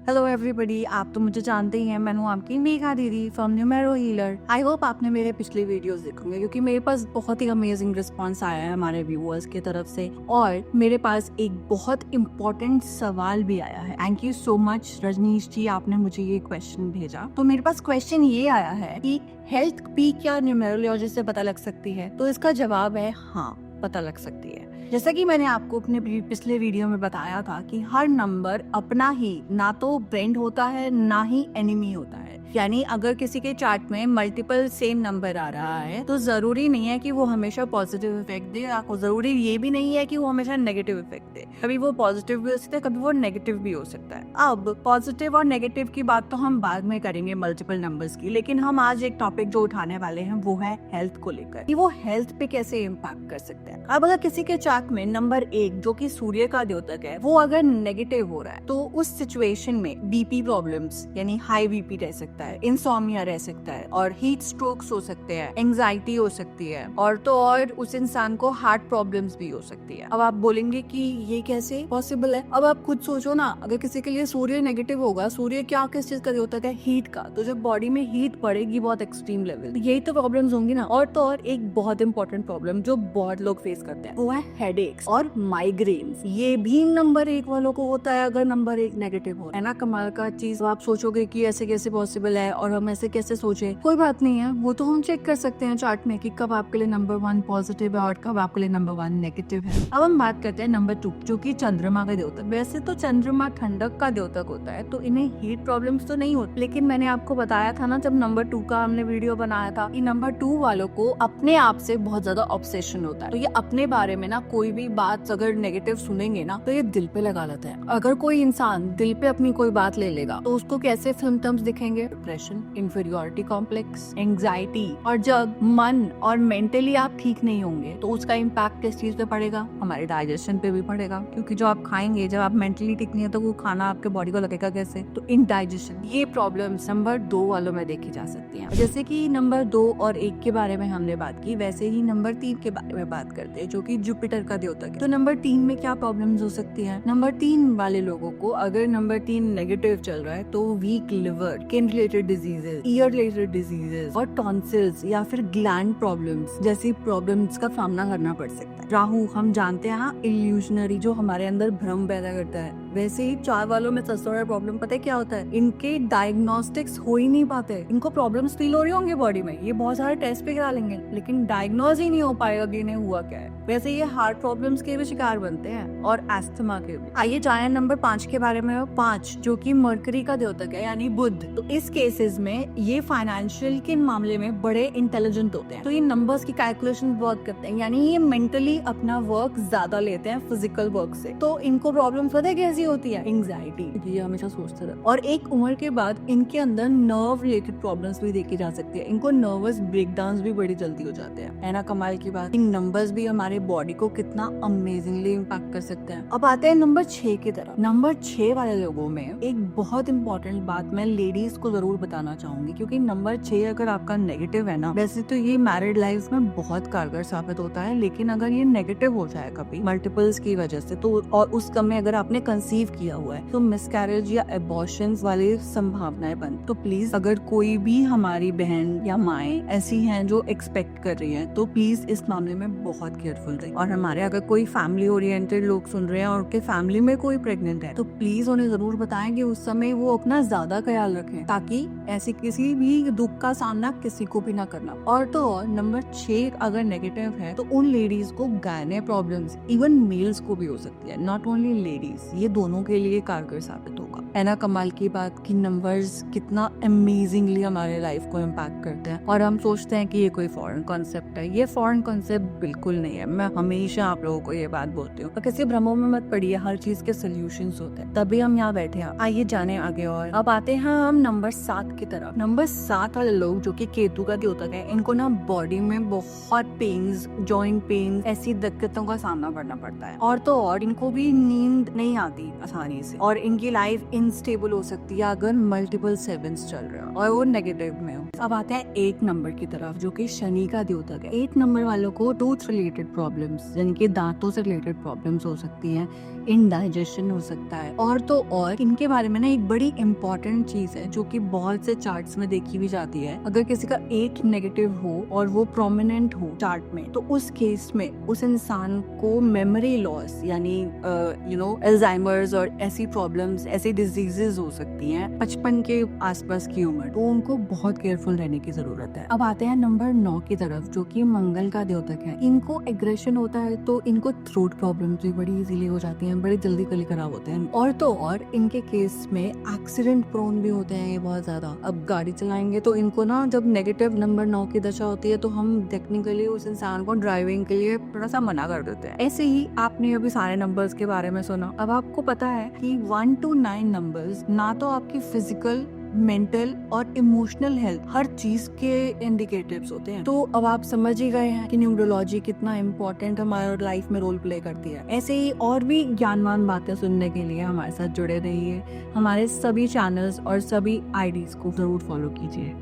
Hello everybody, आप तो मुझे जानते ही हैं। मैं हूँ आपकी मेघा दीदी from numero healer. I hope आपने मेरे पिछले वीडियोस देखे होंगे क्योंकि मेरे पास बहुत ही अमेजिंग रिस्पांस आया है हमारे व्यूअर्स की तरफ से, और मेरे पास एक बहुत इम्पोर्टेंट सवाल भी आया है। Thank you so much Rajneesh ji, आपने मुझे ये क्वेश्चन भेजा। तो मेरे पास क्वेश्चन ये आया है कि हेल्थ पी क्या न्यूमेरोलॉजी से पता लग सकती है? तो इसका जवाब है हाँ, पता लग सकती है। जैसा कि मैंने आपको अपने पिछले वीडियो में बताया था कि हर नंबर अपना ही ना तो फ्रेंड होता है ना ही एनिमी होता है। यानी अगर किसी के चार्ट में मल्टीपल सेम नंबर आ रहा है तो जरूरी नहीं है कि वो हमेशा पॉजिटिव इफेक्ट दे, या जरूरी ये भी नहीं है कि वो हमेशा नेगेटिव इफेक्ट दे। कभी वो पॉजिटिव भी हो सकता है, कभी वो नेगेटिव भी हो सकता है। अब पॉजिटिव और नेगेटिव की बात तो हम बाद में करेंगे मल्टीपल नंबर्स की, लेकिन हम आज एक टॉपिक जो उठाने वाले हैं वो है हेल्थ को लेकर, कि वो हेल्थ पे कैसे इम्पैक्ट कर सकते हैं। अब अगर किसी के चार्ट में नंबर 1 जो कि सूर्य का द्योतक है वो अगर नेगेटिव हो रहा है तो उस सिचुएशन में बीपी प्रॉब्लम्स यानी हाई बीपी रह सकता है, इंसोम्निया रह सकता है, और हीट स्ट्रोक्स हो सकते हैं, एंजाइटी हो सकती है, और तो और उस इंसान को हार्ट प्रॉब्लम्स भी हो सकती है। अब आप बोलेंगे कि ये कैसे पॉसिबल है? अब आप खुद सोचो ना, अगर किसी के लिए सूर्य नेगेटिव होगा, सूर्य क्या किस चीज का द्योतक है? हीट का। तो जब बॉडी में हीट पड़ेगी बहुत एक्सट्रीम लेवल, यही तो प्रॉब्लम्स होंगी ना। और तो और एक बहुत इंपॉर्टेंट प्रॉब्लम जो बहुत लोग फेस करते हैं वो है हेडेक्स और माइग्रेन्स। ये भी नंबर 1 वालों को होता है अगर नंबर 1 नेगेटिव हो, है ना। कमाल का चीज। आप सोचोगे कि ऐसे कैसे पॉसिबल है और हम ऐसे कैसे सोचे। कोई बात नहीं है, वो तो हम चेक कर सकते हैं चार्ट में कि कब आपके लिए नंबर 1 पॉजिटिव है और कब आपके लिए नंबर 1 नेगेटिव है। अब हम बात करते हैं नंबर 2 जो कि चंद्रमा का द्योतक। वैसे तो चंद्रमा ठंडक का द्योतक होता है तो इन्हें हीट प्रॉब्लम्स तो नहीं होती, लेकिन मैंने आपको बताया था ना जब नंबर 2 का हमने वीडियो बनाया था कि नंबर 2 वालों को अपने आप से बहुत ज्यादा ऑब्सेशन होता है। तो ये अपने बारे में ना कोई भी बात अगर नेगेटिव सुनेंगे ना तो ये दिल पे लगा लेते हैं। अगर कोई इंसान दिल पे अपनी कोई बात ले लेगा तो उसको कैसे सिम्टम्स दिखेंगे? Depression, inferiority complex, anxiety. और जब मन और मेंटली आप ठीक नहीं होंगे तो उसका इम्पैक्ट किस चीज पे पड़ेगा? हमारे डाइजेशन पे भी पड़ेगा, क्योंकि जो आप खाएंगे, जब आप मेंटली ठीक नहीं है तो वो खाना आपके बॉडी को लगेगा कैसे? तो इंडाइजेशन। ये प्रॉब्लम्स नंबर 2 वालों में देखी जा सकती हैं। जैसे कि नंबर 2 और 1 के बारे में हमने बात की, वैसे ही नंबर 3 के बारे में बात करते हैं जो कि जुपिटर का द्योतक है। तो नंबर 3 में क्या प्रॉब्लम्स हो सकती है? नंबर 3 वाले लोगों को अगर नंबर 3 नेगेटिव चल रहा है तो weak liver, skin related diseases, ear related diseases और टॉन्सिल्स या फिर ग्लैंड प्रॉब्लम्स जैसी प्रॉब्लम्स का सामना करना पड़ सकता है। राहु हम जानते हैं इल्यूशनरी, जो हमारे अंदर भ्रम पैदा करता है। वैसे ही 4 वालों में सबसे बड़ा प्रॉब्लम पता है क्या होता है? इनके डायग्नोस्टिक्स हो ही नहीं पाते। इनको प्रॉब्लम्स फील हो रही होंगी बॉडी में, ये बहुत सारे टेस्ट भी करा लेंगे लेकिन डायग्नोज ही नहीं हो पाएगा कि इन्हें हुआ क्या है। वैसे ये हार्ट प्रॉब्लम्स के भी शिकार बनते हैं और एस्थमा के भी। आइए जाने नंबर 5 के बारे में। 5 जो कि मरकरी का द्योतक है यानी बुध। तो इस केसेस में ये फाइनेंशियल के मामले में बड़े इंटेलिजेंट होते हैं, तो ये नंबर्स की कैलकुलेशन बहुत करते हैं, यानी ये मेंटली अपना वर्क ज्यादा लेते हैं फिजिकल वर्क से। तो इनको प्रॉब्लम पता है कैसी होती है? एंग्जाइटी। ये हमेशा सोचते रहते हैं। और एक उम्र के बाद इनके अंदर नर्व रिलेटेड प्रॉब्लम्स भी देखी जा सकती है। इनको नर्वस ब्रेकडाउन भी बड़ी जल्दी हो जाते हैं, है ना। कमाल की बात। इन नंबर्स भी हमारे बॉडी को कितना अमेजिंगली इम्पैक्ट कर सकते हैं। अब आते हैं नंबर 6 की तरफ। नंबर 6 वाले लोगों में एक बहुत इंपॉर्टेंट बात मैं लेडीज को जरूर बताना चाहूंगी, क्योंकि नंबर 6 अगर आपका नेगेटिव है ना, वैसे तो ये मैरिड लाइफ में बहुत कारगर साबित होता है, लेकिन अगर ये नेगेटिव हो जाए कभी मल्टीपल्स की वजह से तो, और उस समय अगर आपने कंसीव किया हुआ है तो मिसकैरेज या एबॉर्शंस वाली संभावनाएं बन। तो प्लीज अगर कोई भी हमारी बहन या माएँ ऐसी हैं जो एक्सपेक्ट कर रही हैं तो प्लीज इस मामले में बहुत केयरफुल रहे। और हमारे अगर कोई फैमिली ओरिएंटेड लोग सुन रहे हैं और उनके फैमिली में कोई प्रेग्नेंट है तो प्लीज उन्हें जरूर बताएं कि उस समय वो अपना ज्यादा ख्याल रखें, ताकि ऐसी किसी भी दुख का सामना किसी को भी ना करना। और तो और नंबर 6 अगर नेगेटिव है तो उन लेडीज को गायने प्रॉब्लम्स इवन मेल्स को भी हो सकती है, नॉट ओनली लेडीज। ये दोनों के लिए कारगर साबित होगा, है ना। कमाल की बात कि नंबर्स कितना अमेजिंगली हमारे लाइफ को इम्पैक्ट करते हैं। और हम सोचते हैं कि ये कोई फॉरेन कॉन्सेप्ट है, ये फॉरेन कॉन्सेप्ट बिल्कुल नहीं है। मैं हमेशा आप लोगों को ये बात बोलती हूँ, तो किसी भ्रमों में मत पड़िए, हर चीज के सोल्यूशंस होते हैं, तभी हम यहाँ बैठे हैं। आइए जाने आगे। और अब आते हैं हम नंबर 7 की तरफ। नंबर 7 वाले लोग जो कि केतु का द्योतक है, इनको ना बॉडी में बहुत पेन्स, जॉइंट पेन, ऐसी दिक्कतों का सामना करना पड़ता है। और तो और इनको भी नींद नहीं आती आसानी से, और इनकी लाइफ इन अनस्टेबल हो सकती है अगर मल्टीपल 7s चल रहे हो और वो नेगेटिव में हो। अब आते हैं 8 नंबर की तरफ, जो कि शनि का द्योतक है। 8 नंबर वालों को टूथ रिलेटेड प्रॉब्लम्स, यानी कि दांतों से रिलेटेड प्रॉब्लम्स हो सकती हैं, इनडाइजेशन हो सकता है। और तो और इनके बारे में ना एक बड़ी इंपॉर्टेंट चीज है जो कि बहुत से चार्ट्स में देखी भी जाती है। अगर किसी का 8 नेगेटिव हो और वो प्रोमिनेंट हो चार्ट में, तो उस केस में उस इंसान को मेमोरी लॉस यानी अल्जाइमर्स और ऐसी प्रॉब्लम्स, ऐसी डिजीजेस हो सकती हैं 55 के आसपास की उम्र, तो उनको बहुत केयरफुल रहने की जरूरत है। अब आते हैं नंबर 9 की तरफ, जो कि मंगल का द्योतक है। इनको एग्रेशन होता है तो इनको थ्रोट प्रॉब्लम्स भी बड़ी इजीली हो जाती हैं, बड़े जल्दी गले खराब होते हैं। और तो और इनके केस में एक्सीडेंट प्रोन भी होते हैं ये बहुत ज्यादा। अब गाड़ी चलाएंगे तो इनको ना, जब नेगेटिव नंबर 9 की दशा होती है तो हम टेक्निकली उस इंसान को ड्राइविंग के लिए थोड़ा सा मना कर देते हैं। ऐसे ही आपने अभी सारे नंबर्स के बारे में सुना। अब आपको पता है कि 1 to 9 नंबर्स ना तो आपकी फिजिकल, मेंटल और इमोशनल हेल्थ, हर चीज के इंडिकेटिव्स होते हैं। तो अब आप समझ ही गए हैं कि न्यूमरोलॉजी कितना इम्पोर्टेंट हमारे लाइफ में रोल प्ले करती है। ऐसे ही और भी ज्ञानवान बातें सुनने के लिए हमारे साथ जुड़े रहिए। हमारे सभी चैनल्स और सभी आईडीज को जरूर फॉलो कीजिए।